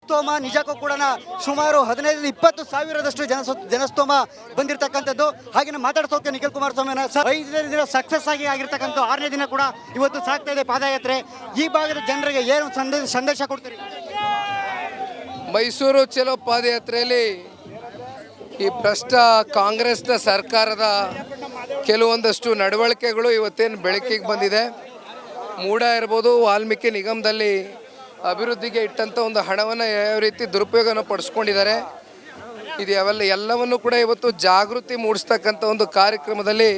ಜನಸ್ತೋಮ ನಿಜಕ್ಕೂ ಕೂಡ ಸುಮಾರು 15-20 ಸಾವಿರದಷ್ಟು ಜನಸ್ತೋಮ ಬಂದಿರತಕ್ಕಂಥದ್ದು. ಹಾಗೆ ಮಾತಾಡ್ಸೋಕೆ ನಿಖಿಲ್ ಕುಮಾರಸ್ವಾಮಿ ಸರ್ 5ನೇ ದಿನ ಸಕ್ಸಸ್ ಆಗಿರ್ತಕ್ಕಂಥ 6ನೇ ದಿನ ಕೂಡ ಇವತ್ತು ಸಾಗ್ತಾ ಇದೆ ಪಾದಯಾತ್ರೆ. ಈ ಭಾಗದ ಜನರಿಗೆ ಏನು ಸಂದೇಶ ಕೊಡ್ತೀರಿ? ಮೈಸೂರು ಚಲೋ ಪಾದಯಾತ್ರೆಯಲ್ಲಿ ಈ ಭ್ರಷ್ಟ ಕಾಂಗ್ರೆಸ್ನ ಸರ್ಕಾರದ ಕೆಲವೊಂದಷ್ಟು ನಡವಳಿಕೆಗಳು ಇವತ್ತೇನು ಬೆಳಕಿಗೆ ಬಂದಿದೆ. ಮೂಡ ಇರ್ಬೋದು, ವಾಲ್ಮೀಕಿ ನಿಗಮದಲ್ಲಿ ಅಭಿವೃದ್ಧಿಗೆ ಇಟ್ಟಂಥ ಒಂದು ಹಣವನ್ನು ಯಾವ ರೀತಿ ದುರುಪಯೋಗನ ಪಡಿಸ್ಕೊಂಡಿದ್ದಾರೆ, ಇದು ಎಲ್ಲವನ್ನು ಕೂಡ ಇವತ್ತು ಜಾಗೃತಿ ಮೂಡಿಸ್ತಕ್ಕಂಥ ಒಂದು ಕಾರ್ಯಕ್ರಮದಲ್ಲಿ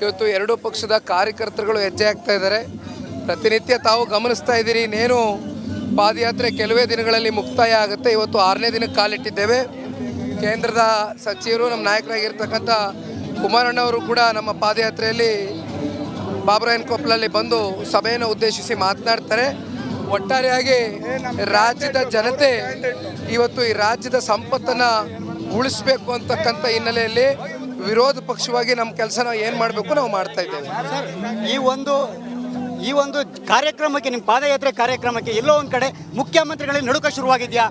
ಇವತ್ತು ಎರಡೂ ಪಕ್ಷದ ಕಾರ್ಯಕರ್ತರುಗಳು ಹೆಜ್ಜೆ ಹಾಕ್ತಾ ಇದ್ದಾರೆ. ಪ್ರತಿನಿತ್ಯ ತಾವು ಗಮನಿಸ್ತಾ ಇದ್ದೀರಿ, ಇನ್ನೇನು ಪಾದಯಾತ್ರೆ ಕೆಲವೇ ದಿನಗಳಲ್ಲಿ ಮುಕ್ತಾಯ ಆಗುತ್ತೆ. ಇವತ್ತು 6ನೇ ದಿನಕ್ಕೆ ಕಾಲಿಟ್ಟಿದ್ದೇವೆ. ಕೇಂದ್ರದ ಸಚಿವರು, ನಮ್ಮ ನಾಯಕರಾಗಿರ್ತಕ್ಕಂಥ ಕುಮಾರಣ್ಣವರು ಕೂಡ ನಮ್ಮ ಪಾದಯಾತ್ರೆಯಲ್ಲಿ ಬಾಬುರಾಯನ ಕೊಪ್ಪಲಲ್ಲಿ ಬಂದು ಸಭೆಯನ್ನು ಉದ್ದೇಶಿಸಿ ಮಾತನಾಡ್ತಾರೆ. ಒಟ್ಟಾರೆಯಾಗಿ ರಾಜ್ಯದ ಜನತೆ ಇವತ್ತು ಈ ರಾಜ್ಯದ ಸಂಪತ್ತನ್ನು ಉಳಿಸಬೇಕು ಅಂತಕ್ಕಂಥ ಹಿನ್ನೆಲೆಯಲ್ಲಿ ವಿರೋಧ ಪಕ್ಷವಾಗಿ ನಮ್ಮ ಕೆಲಸನ ಏನು ಮಾಡಬೇಕು ನಾವು ಮಾಡ್ತಾ ಇದ್ದೇವೆ. ಈ ಒಂದು ಕಾರ್ಯಕ್ರಮಕ್ಕೆ, ನಿಮ್ಮ ಪಾದಯಾತ್ರೆ ಕಾರ್ಯಕ್ರಮಕ್ಕೆ ಎಲ್ಲೋ ಒಂದು ಕಡೆ ಮುಖ್ಯಮಂತ್ರಿಗಳಿಗೆ ನಡುಕ ಶುರುವಾಗಿದೆಯಾ?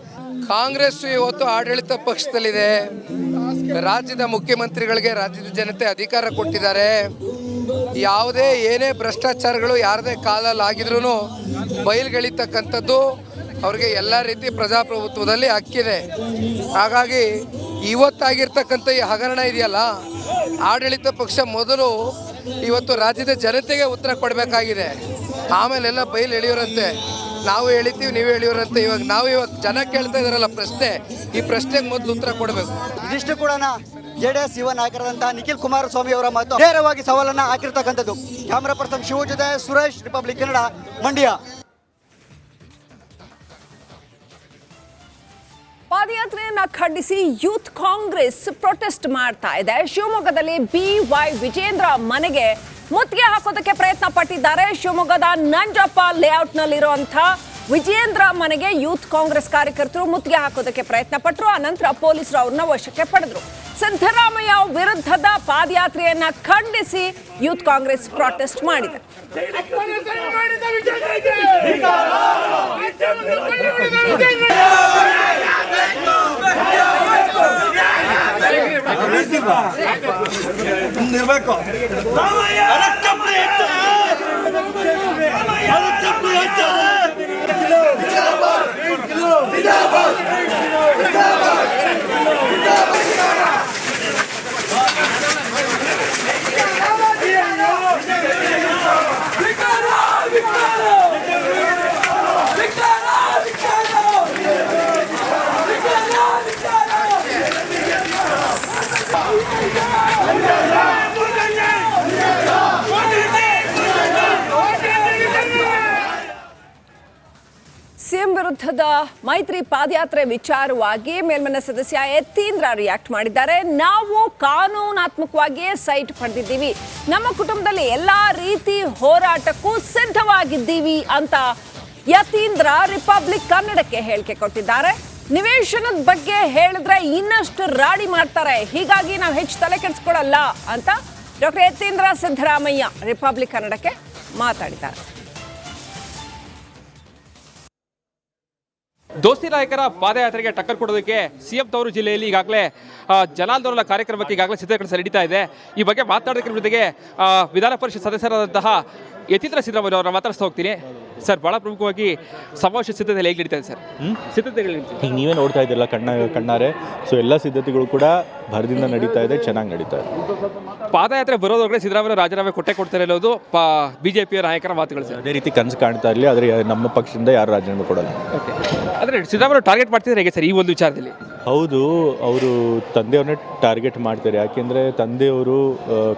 ಕಾಂಗ್ರೆಸ್ ಇವತ್ತು ಆಡಳಿತ ಪಕ್ಷದಲ್ಲಿದೆ. ರಾಜ್ಯದ ಮುಖ್ಯಮಂತ್ರಿಗಳಿಗೆ ರಾಜ್ಯದ ಜನತೆ ಅಧಿಕಾರ ಕೊಟ್ಟಿದ್ದಾರೆ. ಯಾವುದೇ ಏನೇ ಭ್ರಷ್ಟಾಚಾರಗಳು ಯಾರದೇ ಕಾಲಲ್ಲಿ ಆಗಿದ್ರೂ ಬಯಲ್ಗೆಳಿತಕ್ಕಂಥದ್ದು ಅವ್ರಿಗೆ ಎಲ್ಲ ರೀತಿ ಪ್ರಜಾಪ್ರಭುತ್ವದಲ್ಲಿ ಹಕ್ಕಿದೆ. ಹಾಗಾಗಿ ಇವತ್ತಾಗಿರ್ತಕ್ಕಂಥ ಈ ಹಗರಣ ಇದೆಯಲ್ಲ, ಆಡಳಿತ ಪಕ್ಷ ಮೊದಲು ಇವತ್ತು ರಾಜ್ಯದ ಜನತೆಗೆ ಉತ್ತರ ಕೊಡಬೇಕಾಗಿದೆ. ಆಮೇಲೆಲ್ಲ ಬಯಲು ಎಳೆಯೋರಂತೆ, ನಾವು ಹೇಳಿತೀವಿ ನೀವು ಹೇಳಿಯೋರಂತೆ. ಇವಾಗ ಜನ ಕೇಳ್ತಾ ಇದಾರಲ್ಲ ಪ್ರಶ್ನೆ, ಈ ಪ್ರಶ್ನೆಗೆ ಮೊದಲು ಉತ್ತರ ಕೊಡಬೇಕು. ಇದಿಷ್ಟು ಕೂಡ JDS ಯುವ ನಾಯಕರಾದಂತಹ ನಿಖಿಲ್ ಕುಮಾರಸ್ವಾಮಿ ಅವರ ಮಾತು ನೇರವಾಗಿ ಸವಾಲನ್ನು ಹಾಕಿರ್ತಕ್ಕಂಥದ್ದು. ಕ್ಯಾಮರಾ ಪರ್ಸನ್ ಶಿವ ಜೊತೆ ಸುರೇಶ್, ರಿಪಬ್ಲಿಕ್ ಕನ್ನಡ, ಮಂಡ್ಯ. ಪಾದಯಾತ್ರೆಯನ್ನ ಖಂಡಿಸಿ ಯೂತ್ ಕಾಂಗ್ರೆಸ್ ಪ್ರೊಟೆಸ್ಟ್ ಮಾಡ್ತಾ ಇದೆ. ಶಿವಮೊಗ್ಗದಲ್ಲಿ BY ವಿಜೇಂದ್ರ ಮನೆಗೆ ಮುತ್ತಿಗೆ ಹಾಕೋದಕ್ಕೆ ಪ್ರಯತ್ನ ಪಟ್ಟಿದ್ದಾರೆ. ಶಿವಮೊಗ್ಗದ ನಂಜಪ್ಪ ಲೇಔಟ್ನಲ್ಲಿರುವಂಥ ವಿಜೇಂದ್ರ ಮನೆಗೆ ಯೂತ್ ಕಾಂಗ್ರೆಸ್ ಕಾರ್ಯಕರ್ತರು ಮುತ್ತಿಗೆ ಹಾಕೋದಕ್ಕೆ ಪ್ರಯತ್ನ ಪಟ್ಟರು. ಆನಂತರ ಪೊಲೀಸರು ಅವ್ರನ್ನ ವಶಕ್ಕೆ ಪಡೆದ್ರು. ಸಿದ್ದರಾಮಯ್ಯ ವಿರುದ್ಧದ ಪಾದಯಾತ್ರೆಯನ್ನ ಖಂಡಿಸಿ ಯೂತ್ ಕಾಂಗ್ರೆಸ್ ಪ್ರೊಟೆಸ್ಟ್ ಮಾಡಿದೆ. ಸಿಎಂ ವಿರುದ್ಧದ ಮೈತ್ರಿ ಪಾದಯಾತ್ರೆ ವಿಚಾರವಾಗಿ ಮೇಲ್ಮನೆ ಸದಸ್ಯ ಯತೀಂದ್ರ ರಿಯಾಕ್ಟ್ ಮಾಡಿದ್ದಾರೆ. ನಾವು ಕಾನೂನಾತ್ಮಕವಾಗಿಯೇ ಸೈಟ್ ಪಡೆದಿದ್ದೀವಿ, ನಮ್ಮ ಕುಟುಂಬದಲ್ಲಿ ಎಲ್ಲಾ ರೀತಿ ಹೋರಾಟಕ್ಕೂ ಸಿದ್ಧವಾಗಿದ್ದೀವಿ ಅಂತ ಯತೀಂದ್ರ ರಿಪಬ್ಲಿಕ್ ಕನ್ನಡಕ್ಕೆ ಹೇಳಿಕೆ ಕೊಟ್ಟಿದ್ದಾರೆ. ನಿವೇಶನದ ಬಗ್ಗೆ ಹೇಳಿದ್ರೆ ಇನ್ನಷ್ಟು ರಾಡಿ ಮಾಡ್ತಾರೆ, ಹೀಗಾಗಿ ನಾವು ಹೆಚ್ಚು ತಲೆ ಕೆಡಿಸ್ಕೊಳ್ಳಲ್ಲ ಅಂತ ಡಾಕ್ಟರ್ ಯತೀಂದ್ರ ಸಿದ್ದರಾಮಯ್ಯ ರಿಪಬ್ಲಿಕ್ ಕನ್ನಡಕ್ಕೆ ಮಾತಾಡಿದ್ದಾರೆ. ದೋಸ್ತಿ ನಾಯಕರ ಪಾದಯಾತ್ರೆಗೆ ಟಕ್ಕರ್ ಕೊಡೋದಕ್ಕೆ ಸಿಎಂ ತವರು ಜಿಲ್ಲೆಯಲ್ಲಿ ಈಗಾಗಲೇ ಜನಾಂದೋಲನ ಕಾರ್ಯಕ್ರಮಕ್ಕೆ ಈಗಾಗಲೇ ಸಿದ್ಧತೆ ನಡೀತಾ ಇದೆ. ಈ ಬಗ್ಗೆ ಮಾತನಾಡೋದಕ್ಕೆ ಜೊತೆಗೆ ವಿಧಾನ ಪರಿಷತ್ ಸದಸ್ಯರಾದಂತಹ ಯತೀಂದ್ರ ಸಿದ್ದರಾಮಯ್ಯ ಅವರ ಮಾತಾಡ್ತಾ ಹೋಗ್ತೀನಿ. ಸರ್, ಭಾಳ ಪ್ರಮುಖವಾಗಿ ಸಮಾವೇಶ ಸಿದ್ಧತೆಗಳು ಹೇಗೆ ನಡೀತಾ ಇದೆ ಸರ್? ಸಿದ್ಧತೆಗಳು ಈಗ ನೀವೇ ನೋಡ್ತಾ ಇದ್ದಿಲ್ಲ ಕಣ್ಣಾರೆ. ಸೊ ಎಲ್ಲ ಸಿದ್ಧತೆಗಳು ಕೂಡ ಭರದಿಂದ ನಡೀತಾ ಇದೆ, ಚೆನ್ನಾಗಿ ನಡೀತಾ ಇದೆ. ಪಾದಯಾತ್ರೆ ಬರೋದ್ರೊಳಗೆ ಸಿದ್ದರಾಮಯ್ಯ ರಾಜೀನಾಮೆ ಕೊಡ್ತಾರೆ ಅನ್ನೋದು ಬಿಜೆಪಿಯ ನಾಯಕರ ಮಾತುಗಳು ಸರ್. ಅದೇ ರೀತಿ ಕನಸು ಕಾಣ್ತಾ ಇರಲಿ, ಆದರೆ ನಮ್ಮ ಪಕ್ಷದಿಂದ ಯಾರು ರಾಜೀನಾಮೆ ಕೊಡಲ್ಲ. ಆದರೆ ಸಿದ್ದರಾಮಯ್ಯ ಟಾರ್ಗೆಟ್ ಮಾಡ್ತಿದ್ದಾರೆ ಹೇಗೆ ಸರ್ ಈ ಒಂದು ವಿಚಾರದಲ್ಲಿ? ಹೌದು, ಅವರು ತಂದೆಯವ್ರನ್ನೇ ಟಾರ್ಗೆಟ್ ಮಾಡ್ತಾರೆ. ಯಾಕೆಂದರೆ ತಂದೆಯವರು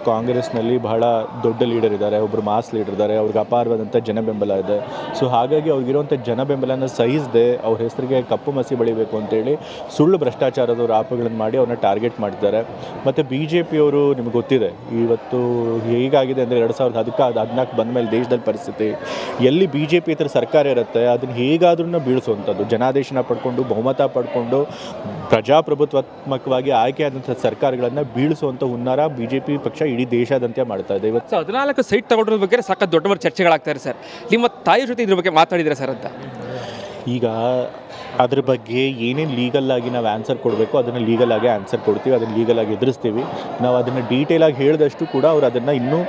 ಕಾಂಗ್ರೆಸ್ನಲ್ಲಿ ಬಹಳ ದೊಡ್ಡ ಲೀಡರ್ ಇದ್ದಾರೆ, ಒಬ್ಬರು ಮಾಸ್ ಲೀಡರ್ ಇದ್ದಾರೆ, ಅವ್ರಿಗೆ ಅಪಾರವಾದಂಥ ಜನ ಬೆಂಬಲ ಇದೆ. ಸೊ ಹಾಗಾಗಿ ಅವ್ರಿಗಿರುವಂಥ ಜನ ಬೆಂಬಲನ ಸಹಿಸದೆ ಅವ್ರ ಹೆಸರಿಗೆ ಕಪ್ಪು ಮಸಿ ಬಳಿಬೇಕು ಅಂತೇಳಿ ಸುಳ್ಳು ಭ್ರಷ್ಟಾಚಾರದ ಆರೋಪಗಳನ್ನು ಮಾಡಿ ಅವ್ರನ್ನ ಟಾರ್ಗೆಟ್ ಮಾಡ್ತಾರೆ. ಮತ್ತು BJPಯವರು ನಿಮ್ಗೆ ಗೊತ್ತಿದೆ ಇವತ್ತು ಹೇಗಾಗಿದೆ ಅಂದರೆ 2014 ಬಂದ ಮೇಲೆ ದೇಶದಲ್ಲಿ ಪರಿಸ್ಥಿತಿ, ಎಲ್ಲಿ BJP ಸರ್ಕಾರ ಇರುತ್ತೆ ಅದನ್ನು ಹೇಗಾದ್ರೂ ಬೀಳಿಸುವಂಥದ್ದು, ಜನಾದೇಶನ ಪಡ್ಕೊಂಡು ಬಹುಮತ ಪಡ್ಕೊಂಡು ಪ್ರಜಾಪ್ರಭುತ್ವಾತ್ಮಕವಾಗಿ ಆಯ್ಕೆಯಾದಂಥ ಸರ್ಕಾರಗಳನ್ನು ಬೀಳಿಸುವಂಥ ಹುನ್ನಾರ BJP ಪಕ್ಷ ಇಡೀ ದೇಶಾದ್ಯಂತ ಮಾಡ್ತಾ ಇದೆ. ಇವತ್ತು 14 ಸೈಟ್ ತಗೊಂಡಿರೋ ಬಗ್ಗೆ ಸಾಕಷ್ಟು ದೊಡ್ಡ ಚರ್ಚೆಗಳಾಗ್ತಾರೆ ಸರ್. ನಿಮ್ಮ ತಾಯಿ ಜೊತೆ ಇದ್ರ ಬಗ್ಗೆ ಮಾತಾಡಿದ್ರೆ ಸರ್ ಅಂತ? ಈಗ ಅದ್ರ ಬಗ್ಗೆ ಏನೇನು ಲೀಗಲ್ಲಾಗಿ ನಾವು ಆನ್ಸರ್ ಕೊಡಬೇಕು ಅದನ್ನು ಲೀಗಲಾಗಿ ಆನ್ಸರ್ ಕೊಡ್ತೀವಿ, ಅದನ್ನು ಲೀಗಲಾಗಿ ಎದುರಿಸ್ತೀವಿ. ನಾವು ಅದನ್ನು ಡೀಟೇಲಾಗಿ ಹೇಳಿದಷ್ಟು ಕೂಡ ಅವ್ರು ಅದನ್ನು ಇನ್ನೂ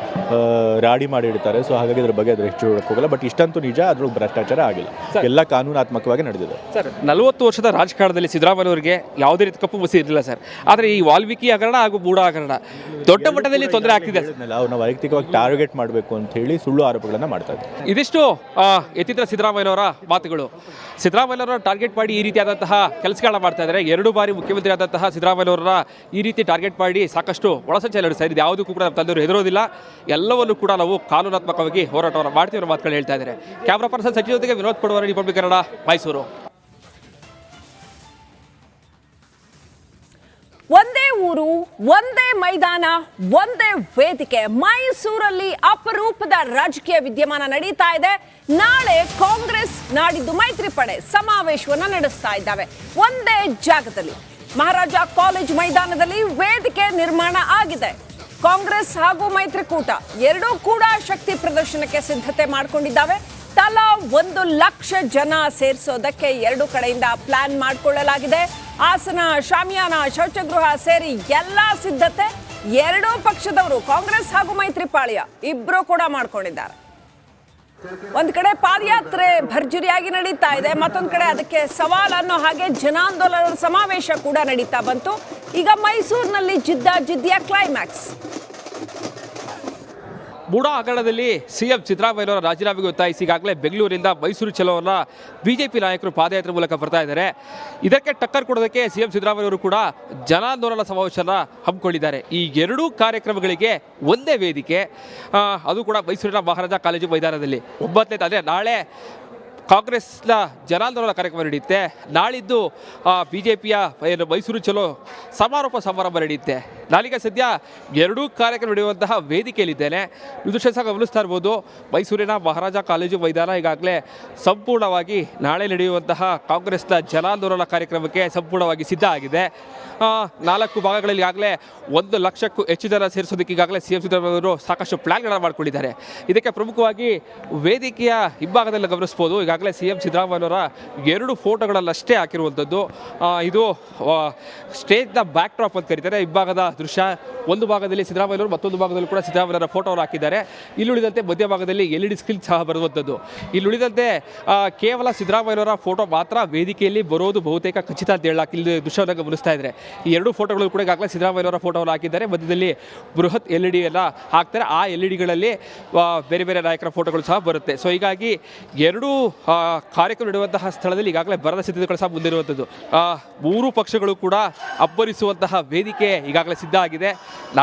ರಾಡಿ ಮಾಡಿಡ್ತಾರೆ. ಸೊ ಹಾಗಾಗಿ ಅದ್ರ ಬಗ್ಗೆ ಅದ್ರ ಹೆಚ್ಚು ಹೇಳಕ್ಕೆ ಹೋಗಲ್ಲ. ಬಟ್ ಇಷ್ಟಂತೂ ನಿಜ, ಅದ್ರೊಳಗೆ ಭ್ರಷ್ಟಾಚಾರ ಆಗಿಲ್ಲ, ಎಲ್ಲ ಕಾನೂನಾತ್ಮಕವಾಗಿ ನಡೆದಿದೆ. ಸರ್, 40 ವರ್ಷದ ರಾಜಕಾರಣದಲ್ಲಿ ಸಿದ್ದರಾಮಯ್ಯ ಅವರಿಗೆ ಯಾವುದೇ ರೀತಿ ಕಪ್ಪು ಮಸಿ ಇರಲಿಲ್ಲ ಸರ್. ಆದರೆ ಈ ವಾಲ್ಮೀಕಿ ಹಗರಣ ಹಾಗೂ ಬೂಡ ಹಗರಣ ದೊಡ್ಡ ಮಟ್ಟದಲ್ಲಿ ತೊಂದರೆ ಆಗ್ತಿದೆ. ಅವ್ರನ್ನ ವೈಯಕ್ತಿಕವಾಗಿ ಟಾರ್ಗೆಟ್ ಮಾಡಬೇಕು ಅಂತ ಹೇಳಿ ಸುಳ್ಳು ಆರೋಪಗಳನ್ನು ಮಾಡ್ತಾ ಇದ್ದಾರೆ. ಇದಿಷ್ಟು ಯತೀಂದ್ರ ಸಿದ್ದರಾಮಯ್ಯನವರ ಮಾತುಗಳು. ಸಿದ್ದರಾಮಯ್ಯನವರ ಟಾರ್ಗೆಟ್ ಮಾಡಿ ಈ ರೀತಿಯಾದಂತಹ ಕೆಲಸಗಳನ್ನ ಮಾಡ್ತಾ ಇದ್ದಾರೆ. 2 ಬಾರಿ ಮುಖ್ಯಮಂತ್ರಿ ಆದಂತಹ ಸಿದ್ದರಾಮಯ್ಯನವರ ಈ ರೀತಿ ಟಾರ್ಗೆಟ್ ಮಾಡಿ ಸಾಕಷ್ಟು ಒಳಸಂಚೆ ನಡೆಸ್ತಾ ಇದೆ. ಯಾವುದಕ್ಕೂ ಕೂಡ ನಮ್ಮ ತಂದೆಯವರು ಹೆದರೋದಿಲ್ಲ, ಎಲ್ಲವನ್ನೂ ಕೂಡ ನಾವು ಕಾನೂನಾತ್ಮಕವಾಗಿ ಹೋರಾಟವನ್ನು ಮಾಡ್ತೀವಿ ಅನ್ನೋ ಮಾತುಗಳು ಹೇಳ್ತಾ ಇದ್ದಾರೆ. ಕ್ಯಾಮ್ರಾ ಪರ್ಸನ್ ಸಚಿವ ಜೊತೆಗೆ ವಿನೋದ್ ಪಡವರ, ರಿಪಬ್ಲಿಕ್ ಕನ್ನಡ, ಮೈಸೂರು. ಒಂದೇ ಊರು, ಒಂದೇ ಮೈದಾನ, ಒಂದೇ ವೇದಿಕೆ. ಮೈಸೂರಲ್ಲಿ ಅಪರೂಪದ ರಾಜಕೀಯ ವಿದ್ಯಮಾನ ನಡೀತಾ ಇದೆ. ನಾಳೆ ಕಾಂಗ್ರೆಸ್, ನಾಡಿದ್ದು ಮೈತ್ರಿ ಪಡೆ ಸಮಾವೇಶವನ್ನ ನಡೆಸ್ತಾ ಇದ್ದಾವೆ ಒಂದೇ ಜಾಗದಲ್ಲಿ. ಮಹಾರಾಜ ಕಾಲೇಜ್ ಮೈದಾನದಲ್ಲಿ ವೇದಿಕೆ ನಿರ್ಮಾಣ ಆಗಿದೆ. ಕಾಂಗ್ರೆಸ್ ಹಾಗೂ ಮೈತ್ರಿಕೂಟ ಎರಡೂ ಕೂಡ ಶಕ್ತಿ ಪ್ರದರ್ಶನಕ್ಕೆ ಸಿದ್ಧತೆ ಮಾಡಿಕೊಂಡಿದ್ದಾವೆ. ತಲಾ 1 ಲಕ್ಷ ಜನ ಸೇರಿಸೋದಕ್ಕೆ ಎರಡೂ ಕಡೆಯಿಂದ ಪ್ಲಾನ್ ಮಾಡಿಕೊಳ್ಳಲಾಗಿದೆ. ಆಸನ, ಶಾಮಿಯಾನ, ಶೌಚಗೃಹ ಸೇರಿ ಎಲ್ಲಾ ಸಿದ್ಧತೆ ಎರಡೂ ಪಕ್ಷದವರು, ಕಾಂಗ್ರೆಸ್ ಹಾಗೂ ಮೈತ್ರಿ ಪಾಳ್ಯ ಇಬ್ರು ಕೂಡ ಮಾಡ್ಕೊಂಡಿದ್ದಾರೆ. ಒಂದ್ ಕಡೆ ಪಾದಯಾತ್ರೆ ಭರ್ಜರಿಯಾಗಿ ನಡೀತಾ ಇದೆ, ಮತ್ತೊಂದ್ ಕಡೆ ಅದಕ್ಕೆ ಸವಾಲ್ ಅನ್ನೋ ಹಾಗೆ ಜನಾಂದೋಲನದ ಸಮಾವೇಶ ಕೂಡ ನಡೀತಾ ಬಂತು. ಈಗ ಮೈಸೂರಿನಲ್ಲಿ ಜಿದ್ದಿಯ ಕ್ಲೈಮ್ಯಾಕ್ಸ್. ಬೂಡಾ ಹಗರಣದಲ್ಲಿ ಸಿಎಂ ಸಿದ್ದರಾಮಯ್ಯನವರ ರಾಜೀನಾಮೆಗೆ ಒತ್ತಾಯಿಸಿ ಈಗಾಗಲೇ ಬೆಂಗಳೂರಿಂದ ಮೈಸೂರು ಚಲೋವನ್ನು ಬಿಜೆಪಿ ನಾಯಕರು ಪಾದಯಾತ್ರೆ ಮೂಲಕ ಬರ್ತಾ ಇದ್ದಾರೆ. ಇದಕ್ಕೆ ಟಕ್ಕರ್ ಕೊಡೋದಕ್ಕೆ ಸಿಎಂ ಸಿದ್ದರಾಮಯ್ಯವರು ಕೂಡ ಜನಾಂದೋಲನ ಸಮಾವೇಶನ ಹಮ್ಮಿಕೊಂಡಿದ್ದಾರೆ. ಈ ಎರಡೂ ಕಾರ್ಯಕ್ರಮಗಳಿಗೆ ಒಂದೇ ವೇದಿಕೆ, ಅದು ಕೂಡ ಮೈಸೂರಿನ ಮಹಾರಾಜ ಕಾಲೇಜು ಮೈದಾನದಲ್ಲಿ. 9ನೇ ಅಂದರೆ ನಾಳೆ ಕಾಂಗ್ರೆಸ್ನ ಜನಾಂದೋಲನ ಕಾರ್ಯಕ್ರಮ ನಡೆಯುತ್ತೆ. ನಾಳಿದ್ದು ಬಿಜೆಪಿಯ ಮೈಸೂರು ಚಲೋ ಸಮಾರೋಪ ಸಮಾರಂಭ ನಡೆಯುತ್ತೆ. ನಾನೀಗ ಸದ್ಯ ಎರಡೂ ಕಾರ್ಯಕ್ರಮ ನಡೆಯುವಂತಹ ವೇದಿಕೆಯಲ್ಲಿದ್ದೇನೆ. ದೃಶ್ಯ ಸಹ ಗಮನಿಸ್ತಾ ಇರ್ಬೋದು. ಮೈಸೂರಿನ ಮಹಾರಾಜ ಕಾಲೇಜು ಮೈದಾನ ಈಗಾಗಲೇ ಸಂಪೂರ್ಣವಾಗಿ ನಾಳೆ ನಡೆಯುವಂತಹ ಕಾಂಗ್ರೆಸ್ನ ಜನಾಂದೋಲನ ಕಾರ್ಯಕ್ರಮಕ್ಕೆ ಸಂಪೂರ್ಣವಾಗಿ ಸಿದ್ಧ ಆಗಿದೆ. 4 ಭಾಗಗಳಲ್ಲಿ ಈಗಾಗಲೇ 1 ಲಕ್ಷಕ್ಕೂ ಹೆಚ್ಚು ಜನ ಸೇರಿಸೋದಕ್ಕೆ ಈಗಾಗಲೇ ಸಿಎಂ ಸಿದ್ದರಾಮಯ್ಯ ಅವರು ಸಾಕಷ್ಟು ಪ್ಲಾನ್ಗಳನ್ನು ಮಾಡಿಕೊಂಡಿದ್ದಾರೆ. ಇದಕ್ಕೆ ಪ್ರಮುಖವಾಗಿ ವೇದಿಕೆಯ ಹಿಂಭಾಗದಲ್ಲಿ ಗಮನಿಸ್ಬೋದು. ಈಗಾಗಲೇ ಸಿಎಂ ಸಿದ್ದರಾಮಯ್ಯನವರ 2 ಫೋಟೋಗಳಲ್ಲಷ್ಟೇ ಹಾಕಿರುವಂಥದ್ದು. ಇದು ಸ್ಟೇಜ್ನ ಬ್ಯಾಕ್ ಡ್ರಾಪ್ ಅಂತ ಕರೀತಾರೆ. ಹಿಂಭಾಗದ ದೃಶ್ಯ. ಒಂದು ಭಾಗದಲ್ಲಿ ಸಿದ್ದರಾಮಯ್ಯನವರು, ಮತ್ತೊಂದು ಭಾಗದಲ್ಲಿ ಕೂಡ ಸಿದ್ದರಾಮಯ್ಯನವರ ಫೋಟೋವನ್ನು ಹಾಕಿದ್ದಾರೆ. ಇಲ್ಲುಳಿದಂತೆ ಮಧ್ಯಭಾಗದಲ್ಲಿ LED ಸ್ಕ್ರೀನ್ ಸಹ ಬರುವಂಥದ್ದು. ಇಲ್ಲುಳಿದಂತೆ ಕೇವಲ ಸಿದ್ದರಾಮಯ್ಯನವರ ಫೋಟೋ ಮಾತ್ರ ವೇದಿಕೆಯಲ್ಲಿ ಬರೋದು ಬಹುತೇಕ ಖಚಿತ ಅಂತ ಹೇಳಕ್ಕೆ ಇಲ್ಲಿ ದೃಶ್ಯವನ್ನು ಗಮನಿಸ್ತಾ ಇದ್ದಾರೆ. ಈ 2 ಫೋಟೋಗಳು ಕೂಡ ಈಗಾಗಲೇ ಸಿದ್ದರಾಮಯ್ಯನವರ ಫೋಟೋವನ್ನು ಹಾಕಿದ್ದಾರೆ. ಮಧ್ಯದಲ್ಲಿ ಬೃಹತ್ LED ಎಲ್ಲ ಹಾಕ್ತಾರೆ. ಆ LEDಗಳಲ್ಲಿ ಬೇರೆ ಬೇರೆ ನಾಯಕರ ಫೋಟೋಗಳು ಸಹ ಬರುತ್ತೆ. ಸೊ ಹೀಗಾಗಿ 2 ಕಾರ್ಯಕ್ರಮ ನಡೆಯುವಂತಹ ಸ್ಥಳದಲ್ಲಿ ಈಗಾಗಲೇ ಬರದ ಸಿದ್ಧತೆಗಳು ಸಹ ಮುಂದಿರುವಂಥದ್ದು. 3 ಪಕ್ಷಗಳು ಕೂಡ ಅಬ್ಬರಿಸುವಂತಹ ವೇದಿಕೆ ಈಗಾಗಲೇ ಸಿದ್ಧ ಆಗಿದೆ. ನಾಳೆ